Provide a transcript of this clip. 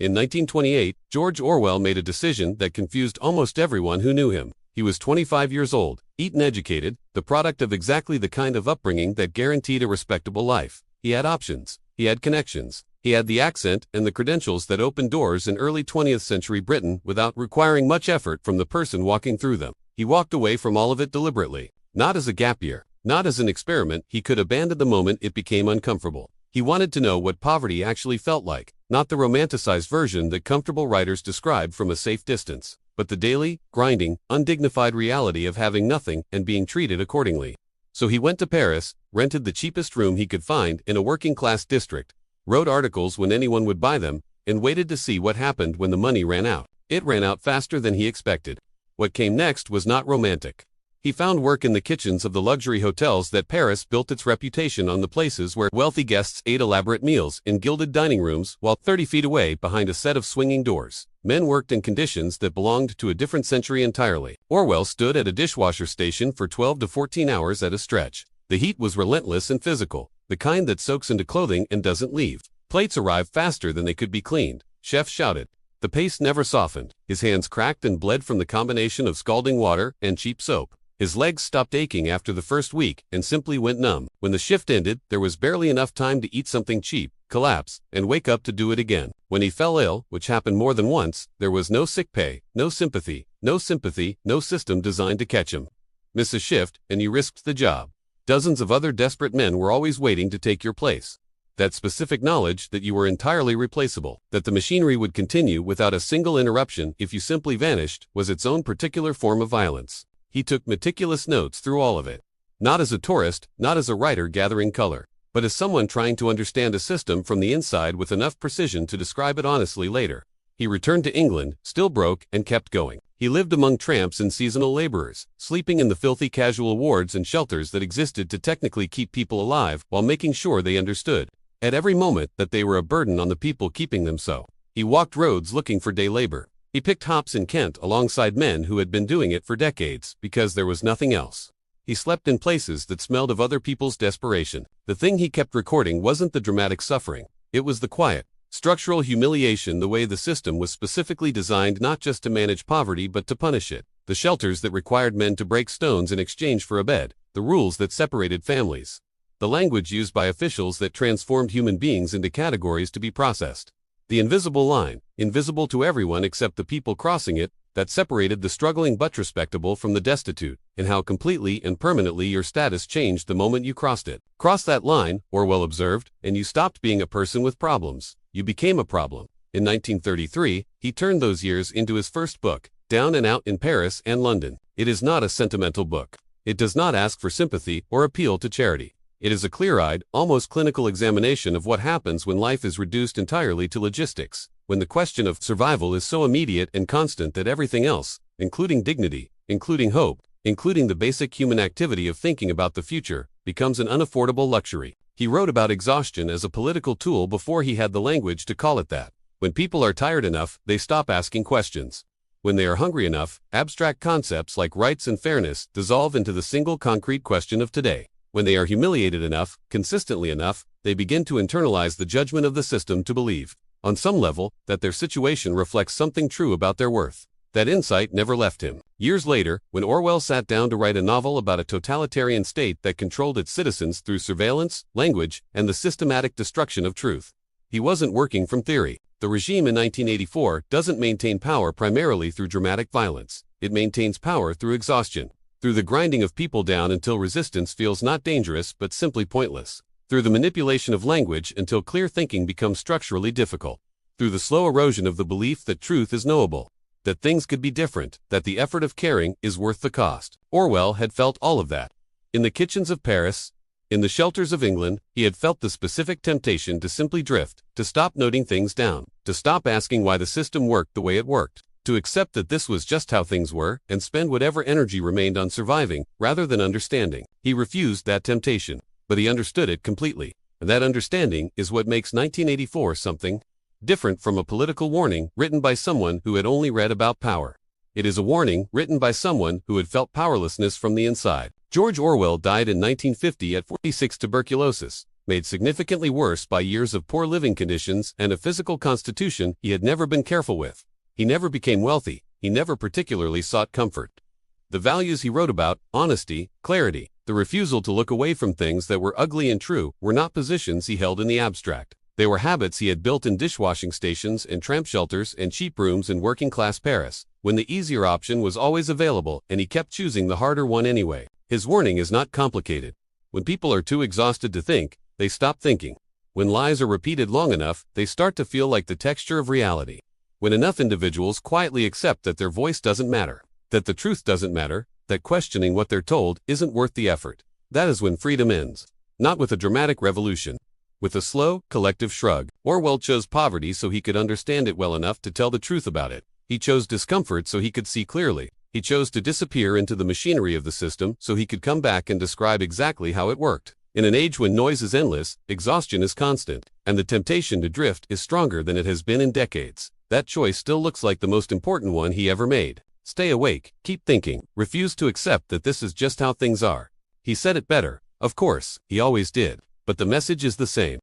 In 1928, George Orwell made a decision that confused almost everyone who knew him. He was 25 years old, Eton-educated, the product of exactly the kind of upbringing that guaranteed a respectable life. He had options. He had connections. He had the accent and the credentials that opened doors in early 20th century Britain without requiring much effort from the person walking through them. He walked away from all of it deliberately. Not as a gap year. Not as an experiment he could abandon the moment it became uncomfortable. He wanted to know what poverty actually felt like, not the romanticized version that comfortable writers describe from a safe distance, but the daily, grinding, undignified reality of having nothing and being treated accordingly. So he went to Paris, rented the cheapest room he could find in a working-class district, wrote articles when anyone would buy them, and waited to see what happened when the money ran out. It ran out faster than he expected. What came next was not romantic. He found work in the kitchens of the luxury hotels that Paris built its reputation on, the places where wealthy guests ate elaborate meals in gilded dining rooms while 30 feet away behind a set of swinging doors. Men worked in conditions that belonged to a different century entirely. Orwell stood at a dishwasher station for 12 to 14 hours at a stretch. The heat was relentless and physical, the kind that soaks into clothing and doesn't leave. Plates arrived faster than they could be cleaned. Chefs shouted. The pace never softened. His hands cracked and bled from the combination of scalding water and cheap soap. His legs stopped aching after the first week and simply went numb. When the shift ended, there was barely enough time to eat something cheap, collapse, and wake up to do it again. When he fell ill, which happened more than once, there was no sick pay, no sympathy, no system designed to catch him. Miss a shift, and you risked the job. Dozens of other desperate men were always waiting to take your place. That specific knowledge that you were entirely replaceable, that the machinery would continue without a single interruption if you simply vanished, was its own particular form of violence. He took meticulous notes through all of it. Not as a tourist, not as a writer gathering color, but as someone trying to understand a system from the inside with enough precision to describe it honestly later. He returned to England, still broke, and kept going. He lived among tramps and seasonal laborers, sleeping in the filthy casual wards and shelters that existed to technically keep people alive while making sure they understood, at every moment, that they were a burden on the people keeping them so. He walked roads looking for day labor. He picked hops in Kent alongside men who had been doing it for decades, because there was nothing else. He slept in places that smelled of other people's desperation. The thing he kept recording wasn't the dramatic suffering. It was the quiet, structural humiliation, the way the system was specifically designed not just to manage poverty but to punish it. The shelters that required men to break stones in exchange for a bed. The rules that separated families. The language used by officials that transformed human beings into categories to be processed. The invisible line, invisible to everyone except the people crossing it, that separated the struggling but respectable from the destitute, and how completely and permanently your status changed the moment you crossed it. Cross that line, Orwell observed, and you stopped being a person with problems. You became a problem. In 1933, he turned those years into his first book, Down and Out in Paris and London. It is not a sentimental book. It does not ask for sympathy or appeal to charity. It is a clear-eyed, almost clinical examination of what happens when life is reduced entirely to logistics, when the question of survival is so immediate and constant that everything else, including dignity, including hope, including the basic human activity of thinking about the future, becomes an unaffordable luxury. He wrote about exhaustion as a political tool before he had the language to call it that. When people are tired enough, they stop asking questions. When they are hungry enough, abstract concepts like rights and fairness dissolve into the single concrete question of today. When they are humiliated enough, consistently enough, they begin to internalize the judgment of the system to believe, on some level, that their situation reflects something true about their worth. That insight never left him. Years later, when Orwell sat down to write a novel about a totalitarian state that controlled its citizens through surveillance, language, and the systematic destruction of truth, he wasn't working from theory. The regime in 1984 doesn't maintain power primarily through dramatic violence. It maintains power through exhaustion. Through the grinding of people down until resistance feels not dangerous but simply pointless. Through the manipulation of language until clear thinking becomes structurally difficult. Through the slow erosion of the belief that truth is knowable, that things could be different, that the effort of caring is worth the cost. Orwell had felt all of that. In the kitchens of Paris, in the shelters of England, he had felt the specific temptation to simply drift, to stop noting things down, to stop asking why the system worked the way it worked. To accept that this was just how things were, and spend whatever energy remained on surviving, rather than understanding. He refused that temptation, but he understood it completely. And that understanding is what makes 1984 something different from a political warning written by someone who had only read about power. It is a warning written by someone who had felt powerlessness from the inside. George Orwell died in 1950 at 46 tuberculosis. made significantly worse by years of poor living conditions and a physical constitution he had never been careful with. He never became wealthy, he never particularly sought comfort. The values he wrote about, honesty, clarity, the refusal to look away from things that were ugly and true, were not positions he held in the abstract. They were habits he had built in dishwashing stations and tramp shelters and cheap rooms in working-class Paris, when the easier option was always available and he kept choosing the harder one anyway. His warning is not complicated. When people are too exhausted to think, they stop thinking. When lies are repeated long enough, they start to feel like the texture of reality. When enough individuals quietly accept that their voice doesn't matter, that the truth doesn't matter, that questioning what they're told isn't worth the effort, that is when freedom ends. Not with a dramatic revolution. With a slow, collective shrug. Orwell chose poverty so he could understand it well enough to tell the truth about it. He chose discomfort so he could see clearly. He chose to disappear into the machinery of the system so he could come back and describe exactly how it worked. In an age when noise is endless, exhaustion is constant, and the temptation to drift is stronger than it has been in decades, that choice still looks like the most important one he ever made. Stay awake, keep thinking, refuse to accept that this is just how things are. He said it better. Of course, he always did. But the message is the same.